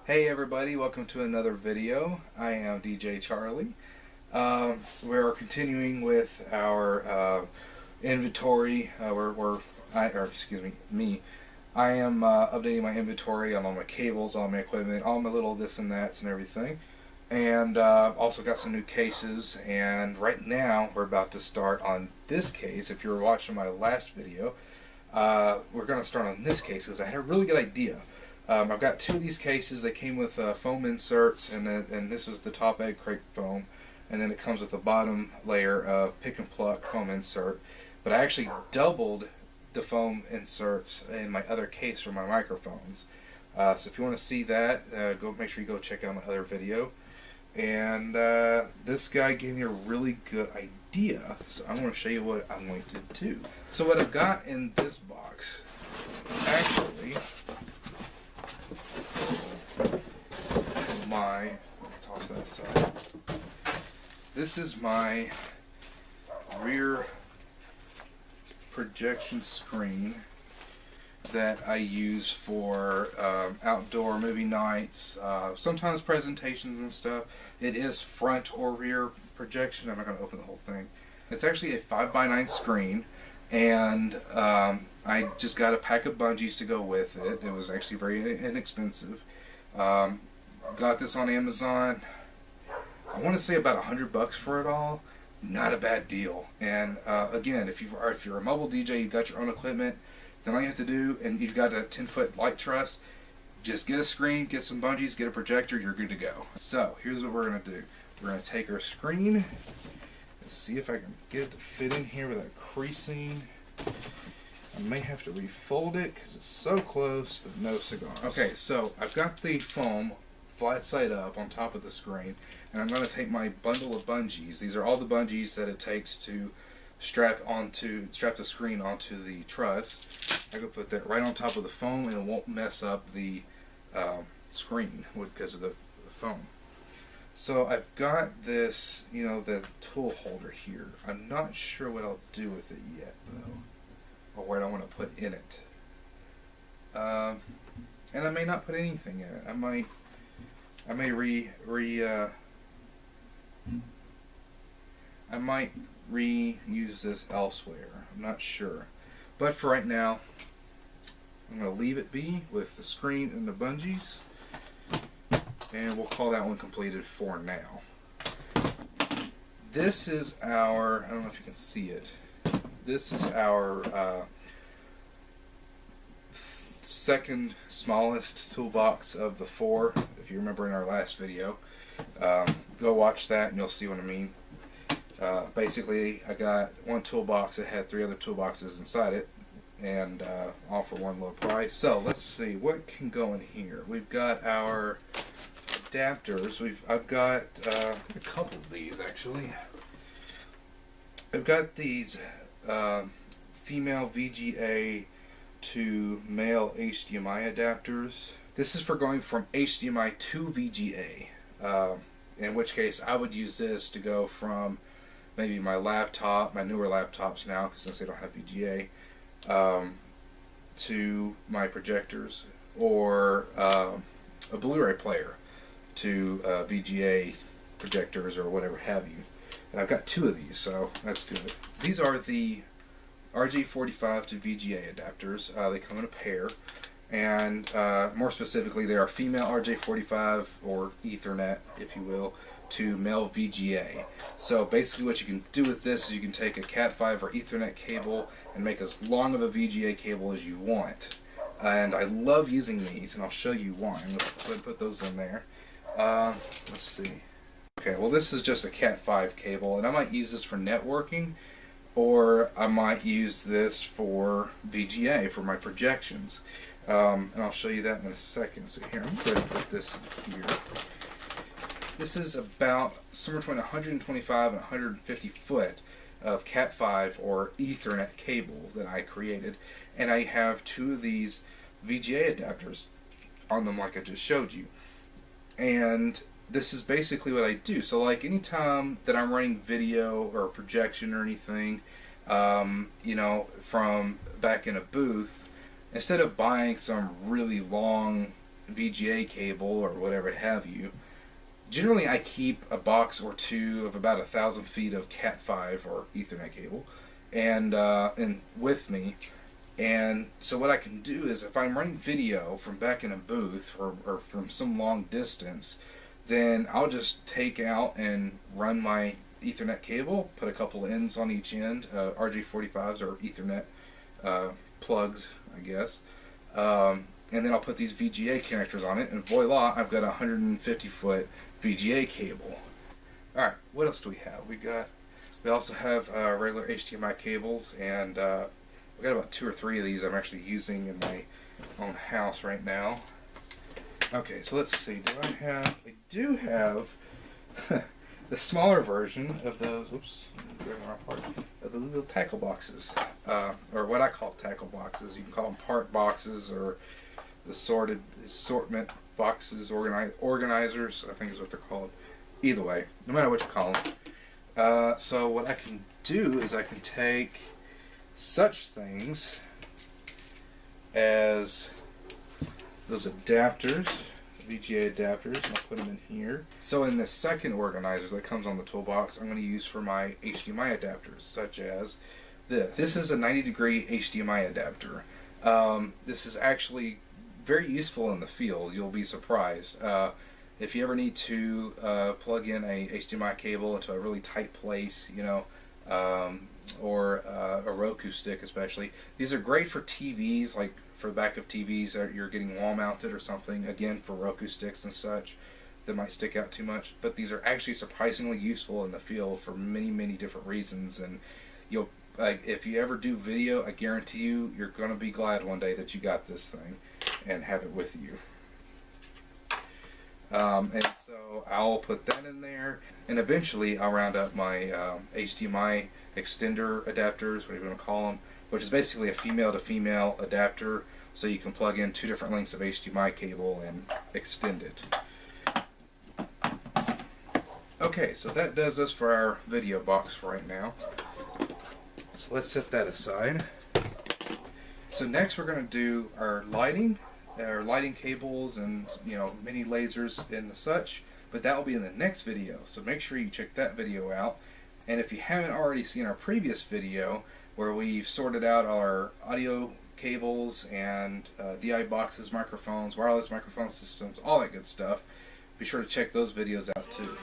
Hey everybody, welcome to another video. I am DJ Charlie. We're continuing with our inventory. I am updating my inventory on all my cables, all my equipment, all my little this and that's and everything. And also got some new cases, and right now we're about to start on this case. If you were watching my last video, we're going to start on this case because I had a really good idea. I've got two of these cases. They came with foam inserts, and this is the top egg crate foam, and then it comes with the bottom layer of pick and pluck foam insert. But I actually doubled the foam inserts in my other case for my microphones. So if you want to see that, make sure you go check out my other video. And this guy gave me a really good idea, so I'm going to show you what I'm going to do. So what I've got in this box is actually toss that aside. This is my rear projection screen that I use for outdoor movie nights, sometimes presentations and stuff. It is front or rear projection. I'm not going to open the whole thing. It's actually a 5x9 screen, and I just got a pack of bungees to go with it. It was actually very inexpensive. Got this on Amazon. I want to say about $100 for it all. Not a bad deal. And again, if you're a mobile DJ, you've got your own equipment, then all you have to do, and you've got a 10-foot light truss, just get a screen, get some bungees, get a projector, you're good to go. So here's what we're going to do. We're going to take our screen. Let's see if I can get it to fit in here without creasing. I may have to refold it because it's so close, but no cigars. Okay, so I've got the foam flat side up on top of the screen, and I'm going to take my bundle of bungees. These are all the bungees that it takes to strap the screen onto the truss. I can put that right on top of the foam, and it won't mess up the screen because of the foam. So I've got this, the tool holder here. I'm not sure what I'll do with it yet, though, or what I want to put in it. And I may not put anything in it. I may reuse this elsewhere. I'm not sure. But for right now, I'm going to leave it be with the screen and the bungees. And we'll call that one completed for now. This is our, I don't know if you can see it, this is our second smallest toolbox of the four. If you remember in our last video, go watch that and you'll see what I mean. Basically, I got one toolbox that had 3 other toolboxes inside it, and all for one low price. So let's see what can go in here. We've got our adapters. I've got a couple of these actually. I've got these female VGA to male HDMI adapters. This is for going from HDMI to VGA, in which case I would use this to go from maybe my laptop, my newer laptops now, because since they don't have VGA, to my projectors, or a Blu-ray player to VGA projectors or whatever have you. And I've got 2 of these, so that's good. These are the RJ45 to VGA adapters. They come in a pair, and more specifically, they are female RJ45 or Ethernet, if you will, to male VGA. So basically what you can do with this is you can take a Cat5 or Ethernet cable and make as long of a VGA cable as you want. And I love using these, and I'll show you why. I'm going to put those in there. Let's see. Okay, well this is just a Cat5 cable, and I might use this for networking, or I might use this for VGA, for my projections. And I'll show you that in a second. So here, I'm going to put this in here. This is about somewhere between 125 and 150 foot of Cat5 or Ethernet cable that I created, and I have 2 of these VGA adapters on them like I just showed you. And this is basically what I do. So like anytime that I'm running video or projection or anything, from back in a booth, instead of buying some really long VGA cable or whatever have you, generally I keep a box or two of about 1,000 feet of Cat5 or Ethernet cable, and with me. And so what I can do is, if I'm running video from back in a booth or from some long distance, then I'll just take out and run my Ethernet cable, put a couple ends on each end, RJ45s or Ethernet plugs, I guess. And then I'll put these VGA connectors on it, and voila, I've got a 150-foot VGA cable. Alright, what else do we have? We also have regular HDMI cables, and we got about 2 or 3 of these I'm actually using in my own house right now. Okay, so let's see. I do have the smaller version of those. Oops, of the little tackle boxes, or what I call tackle boxes. You can call them part boxes or the assortment boxes, organizers, I think is what they're called. Either way, no matter what you call them. So what I can do is I can take such things as those adapters, VGA adapters, and I'll put them in here. So in the second organizer that comes on the toolbox, I'm going to use for my HDMI adapters, such as this. This is a 90-degree HDMI adapter. This is actually very useful in the field. You'll be surprised. If you ever need to plug in a HDMI cable into a really tight place, you know, or a Roku stick especially. These are great for TVs, like for the back of TVs that you're getting wall mounted or something, again for Roku sticks and such that might stick out too much. But these are actually surprisingly useful in the field for many different reasons, and you'll if you ever do video, I guarantee you're going to be glad one day that you got this thing and have it with you. And so I'll put that in there, and eventually I'll round up my HDMI extender adapters, whatever you want to call them, which is basically a female-to-female adapter, so you can plug in 2 different lengths of HDMI cable and extend it. Okay, so that does us for our video box for right now. So let's set that aside. So next we're going to do our lighting cables and, you know, mini lasers and the such, but that will be in the next video, so make sure you check that video out. And if you haven't already seen our previous video where we've sorted out our audio cables and DI boxes, microphones, wireless microphone systems, all that good stuff, be sure to check those videos out too.